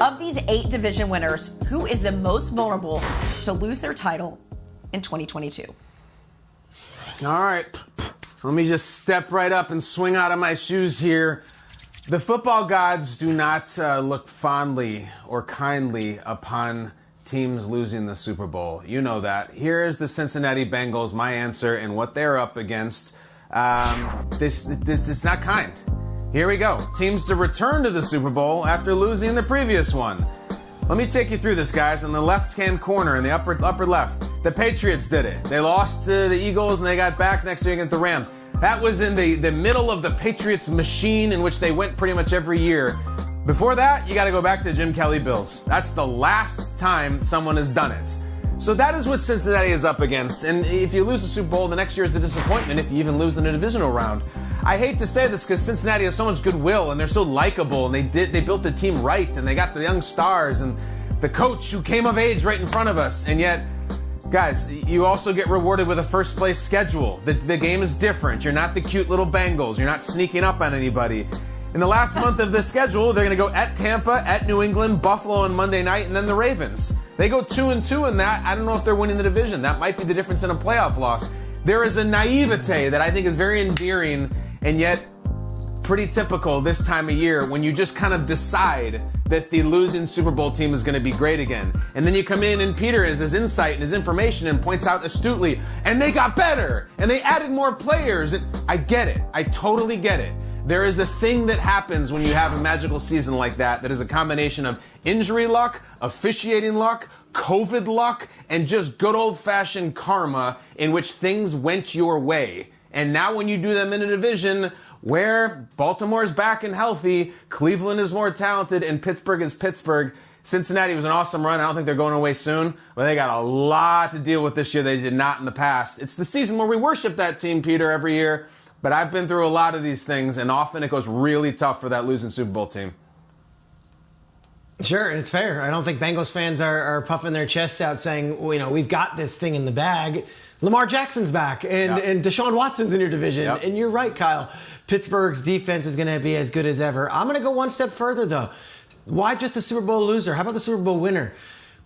Of these 8 division winners, who is the most vulnerable to lose their title in 2022? All right. Let me just step right up and swing out of my shoes here. The football gods do not look fondly or kindly upon teams losing the Super Bowl. You know that. Here is the Cincinnati Bengals, my answer, and what they're up against. This is not kind. Here we go. Teams to return to the Super Bowl after losing the previous one. Let me take you through this, guys. In the left-hand corner, in the upper left, the Patriots did it. They lost to the Eagles, and they got back next year against the Rams. That was in the middle of the Patriots machine in which they went pretty much every year. Before that, you got to go back to Jim Kelly Bills. That's the last time someone has done it. So that is what Cincinnati is up against. And if you lose the Super Bowl, the next year is a disappointment if you even lose in the divisional round. I hate to say this because Cincinnati has so much goodwill and they're so likable and they built the team right and they got the young stars and the coach who came of age right in front of us. And yet, guys, you also get rewarded with a first place schedule. The game is different. You're not the cute little Bengals. You're not sneaking up on anybody. In the last month of the schedule, they're going to go at Tampa, at New England, Buffalo on Monday night, and then the Ravens. They go 2-2 in that. I don't know if they're winning the division. That might be the difference in a playoff loss. There is a naivete that I think is very endearing and yet pretty typical this time of year when you just kind of decide that the losing Super Bowl team is going to be great again. And then you come in and Peter has his insight and his information and points out astutely, and they got better and they added more players. And I get it. I totally get it. There is a thing that happens when you have a magical season like that is a combination of injury luck, officiating luck, COVID luck, and just good old-fashioned karma in which things went your way. And now when you do them in a division where Baltimore's back and healthy, Cleveland is more talented, and Pittsburgh is Pittsburgh, Cincinnati was an awesome run. I don't think they're going away soon, but they got a lot to deal with this year they did not in the past. It's the season where we worship that team, Peter, every year. But I've been through a lot of these things, and often it goes really tough for that losing Super Bowl team. Sure, and it's fair. I don't think Bengals fans are puffing their chests out saying, well, you know, we've got this thing in the bag. Lamar Jackson's back, and Deshaun Watson's in your division. Yep. And you're right, Kyle. Pittsburgh's defense is going to be as good as ever. I'm going to go one step further, though. Why just a Super Bowl loser? How about the Super Bowl winner?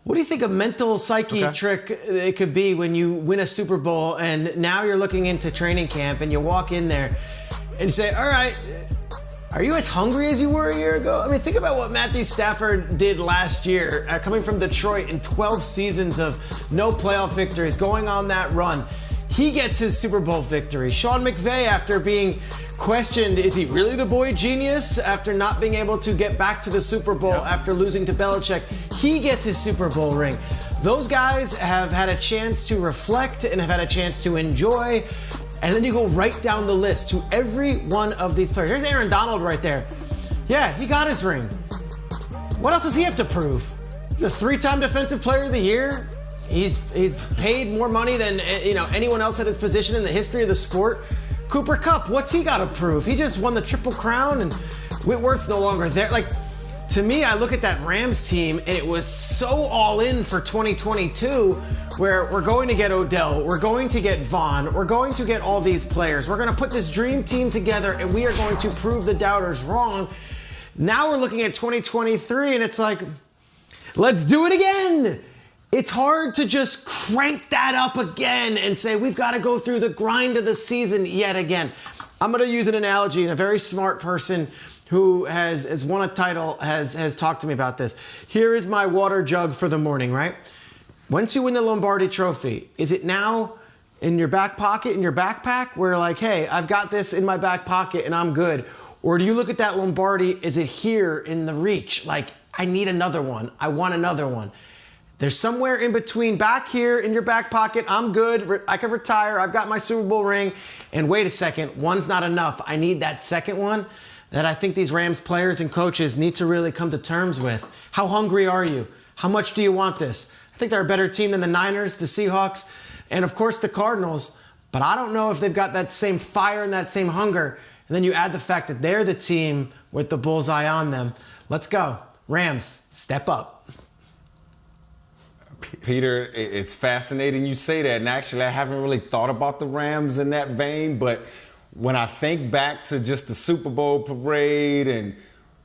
What do you think a mental psyche trick it could be when you win a Super Bowl and now you're looking into training camp and you walk in there and you say, all right, are you as hungry as you were a year ago? I mean, think about what Matthew Stafford did last year, coming from Detroit in 12 seasons of no playoff victories, going on that run. He gets his Super Bowl victory. Sean McVay, after being questioned, is he really the boy genius after not being able to get back to the Super Bowl after losing to Belichick? He gets his Super Bowl ring. Those guys have had a chance to reflect and have had a chance to enjoy. And then you go right down the list to every one of these players. Here's Aaron Donald right there. Yeah, he got his ring. What else does he have to prove? He's a 3-time Defensive Player of the Year. He's paid more money than anyone else at his position in the history of the sport. Cooper Kupp, what's he got to prove? He just won the Triple Crown, and Whitworth's no longer there. Like, to me, I look at that Rams team, and it was so all in for 2022, where we're going to get Odell, we're going to get Vaughn, we're going to get all these players. We're going to put this dream team together, and we are going to prove the doubters wrong. Now we're looking at 2023, and it's like, let's do it again. It's hard to just crank that up again and say, we've got to go through the grind of the season yet again. I'm going to use an analogy, and a very smart person who has won a title has talked to me about this. Here is my water jug for the morning, right? Once you win the Lombardi Trophy, is it now in your back pocket, in your backpack, where like, hey, I've got this in my back pocket and I'm good? Or do you look at that Lombardi, is it here in the reach? Like, I need another one. I want another one. There's somewhere in between back here in your back pocket, I'm good, I can retire, I've got my Super Bowl ring, and wait a second, one's not enough. I need that second one that I think these Rams players and coaches need to really come to terms with. How hungry are you? How much do you want this? I think they're a better team than the Niners, the Seahawks, and of course the Cardinals, but I don't know if they've got that same fire and that same hunger. And then you add the fact that they're the team with the bullseye on them. Let's go. Rams, step up. Peter, it's fascinating you say that. And actually, I haven't really thought about the Rams in that vein. But when I think back to just the Super Bowl parade and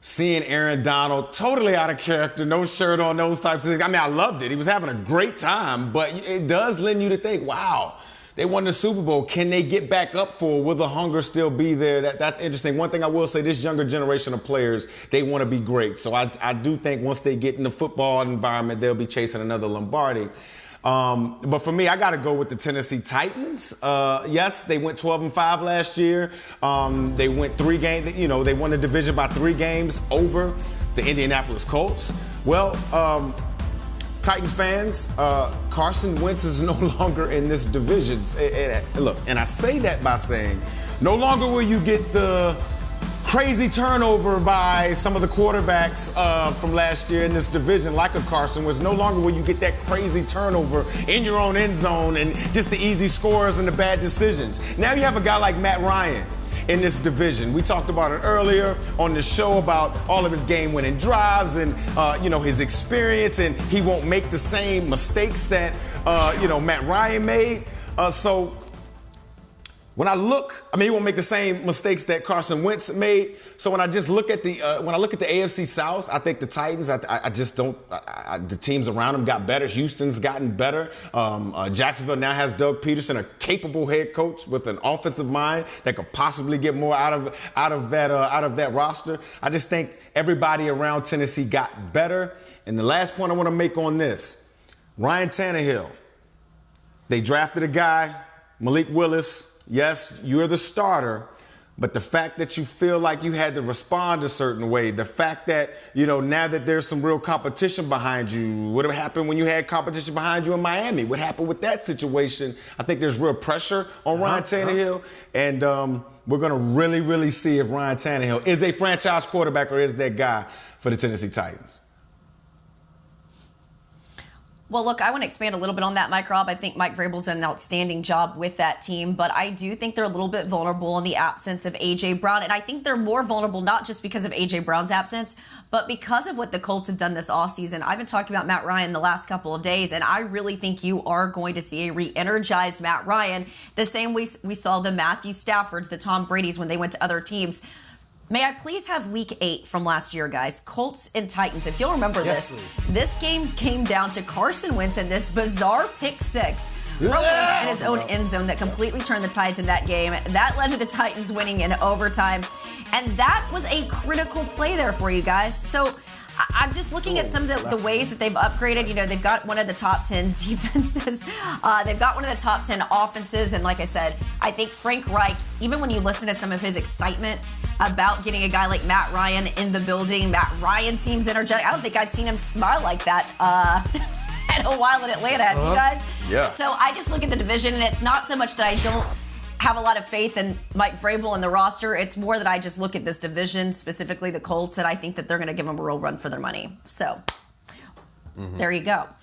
seeing Aaron Donald totally out of character, no shirt on, those types of things. I mean, I loved it. He was having a great time, but it does lend you to think, wow, they won the Super Bowl. Can they get back up for it? Will the hunger still be there? That's interesting. One thing I will say, this younger generation of players, they want to be great. So I do think once they get in the football environment, they'll be chasing another Lombardi. But for me, I got to go with the Tennessee Titans. Yes, they went 12-5 last year. They went 3 games. They won the division by 3 games over the Indianapolis Colts. Well, Titans fans, Carson Wentz is no longer in this division. Look, and I say that by saying, no longer will you get the crazy turnover by some of the quarterbacks from last year in this division, like a Carson Wentz. No longer will you get that crazy turnover in your own end zone and just the easy scores and the bad decisions. Now you have a guy like Matt Ryan in this division. We talked about it earlier on the show about all of his game-winning drives and his experience, and he won't make the same mistakes that Matt Ryan made. So when I look, he won't make the same mistakes that Carson Wentz made. So when I just look at the AFC South, I think the Titans, I just don't. The teams around them got better. Houston's gotten better. Jacksonville now has Doug Peterson, a capable head coach with an offensive mind that could possibly get more out of that roster. I just think everybody around Tennessee got better. And the last point I want to make on this, Ryan Tannehill. They drafted a guy, Malik Willis. Yes, you're the starter, but the fact that you feel like you had to respond a certain way, the fact that, now that there's some real competition behind you, what happened when you had competition behind you in Miami? What happened with that situation? I think there's real pressure on Ryan Tannehill, and we're going to really, really see if Ryan Tannehill is a franchise quarterback or is that guy for the Tennessee Titans. Well, look, I want to expand a little bit on that, Mike Robb. I think Mike Vrabel's done an outstanding job with that team, but I do think they're a little bit vulnerable in the absence of A.J. Brown, and I think they're more vulnerable not just because of A.J. Brown's absence, but because of what the Colts have done this offseason. I've been talking about Matt Ryan the last couple of days, and I really think you are going to see a re-energized Matt Ryan the same way we saw the Matthew Staffords, the Tom Brady's when they went to other teams. May I please have week 8 from last year, guys? Colts and Titans. If you'll remember this game came down to Carson Wentz and this bizarre pick 6 from Wentz in his own end zone that completely turned the tides in that game. That led to the Titans winning in overtime. And that was a critical play there for you guys. So I'm just looking at some of the ways that they've upgraded. They've got one of the top 10 defenses. They've got one of the top 10 offenses. And like I said, I think Frank Reich, even when you listen to some of his excitement about getting a guy like Matt Ryan in the building, Matt Ryan seems energetic. I don't think I've seen him smile like that in a while in Atlanta. Have you guys? Yeah. So I just look at the division, and it's not so much that I don't have a lot of faith in Mike Vrabel and the roster. It's more that I just look at this division, specifically the Colts, and I think that they're going to give them a real run for their money. So there you go.